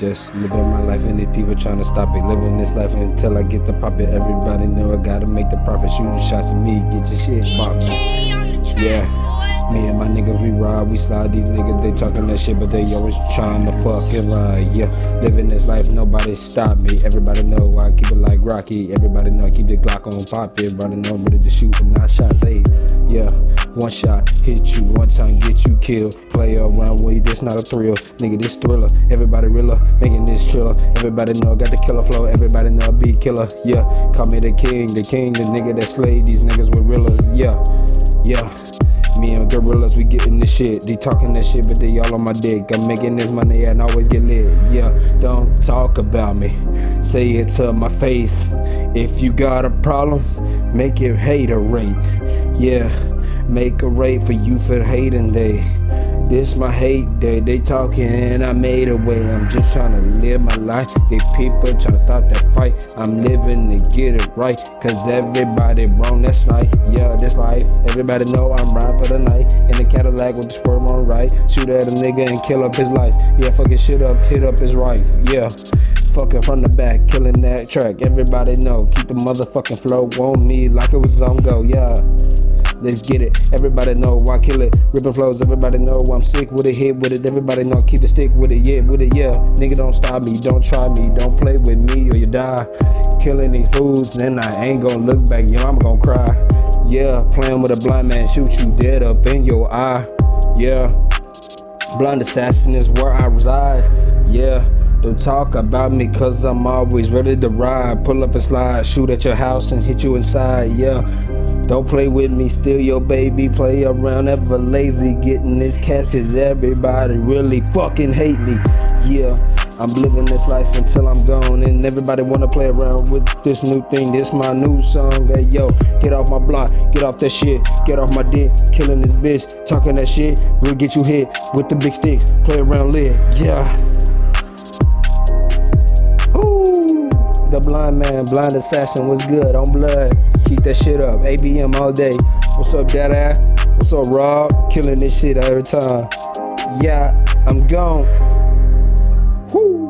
Just living my life and these people trying to stop it. Living this life until I get the profit. Everybody know I gotta make the profit. Shooting shots at me, get your shit popped. Yeah, me and my niggas, we ride, we slide. These niggas, they talking that shit, but they always trying to fucking ride. Yeah, living this life, nobody stop me. Everybody know I keep it like Rocky. Everybody know I keep the Glock on pop. Everybody know I'm ready to shoot and not shots. Hey, yeah, one shot, hit you one time, get you killed. Play around with you, this not a thrill. Nigga, this thriller. Everybody realer, making this triller. Everybody know I got the killer flow. Everybody know I be killer. Yeah, call me the king, the nigga that slayed these niggas with reelers. Yeah, yeah. Me and gorillas, we getting this shit. They talking that shit, but they all on my dick. I'm making this money and I always get lit. Yeah, don't talk about me. Say it to my face. If you got a problem, make it hate a rate. Yeah, make a rate for you for hating day. This my hate day. They talking and I made a way. I'm just trying to live my life. They people trying to stop that fight. I'm living to get it right. Cause everybody wrong, that's right. Yeah, this life. Everybody know I'm riding for the night. In the Cadillac with the squirm on right. Shoot at a nigga and kill up his life. Yeah, fuck his shit up, hit up his wife. Yeah. Fucking from the back, killing that track. Everybody know, keep the motherfucking flow on me like it was on go. Yeah. Let's get it. Everybody know why kill it. Ripping flows. Everybody know I'm sick with it. Hit with it. Everybody know keep the stick with it. Yeah, with it. Yeah. Nigga, don't stop me. Don't try me. Don't play with me or you die. Killing these fools and I ain't gonna look back. Yo, I'm gonna cry. Yeah. Playing with a blind man. Shoot you dead up in your eye. Yeah. Blind assassin is where I reside. Yeah. Don't talk about me cause I'm always ready to ride. Pull up and slide. Shoot at your house and hit you inside. Yeah. Don't play with me, steal your baby, play around, ever lazy, getting this cash cause everybody really fucking hate me. Yeah, I'm living this life until I'm gone and everybody wanna play around with this new thing, this my new song. Hey yo, get off my block, get off that shit, get off my dick, killing this bitch, talking that shit, we'll get you hit with the big sticks, play around lit, yeah. Ooh, the blind man, blind assassin, what's good, on blood. Keep that shit up, ABM all day. What's up, Dada? What's up, Rob? Killing this shit every time. Yeah, I'm gone. Woo.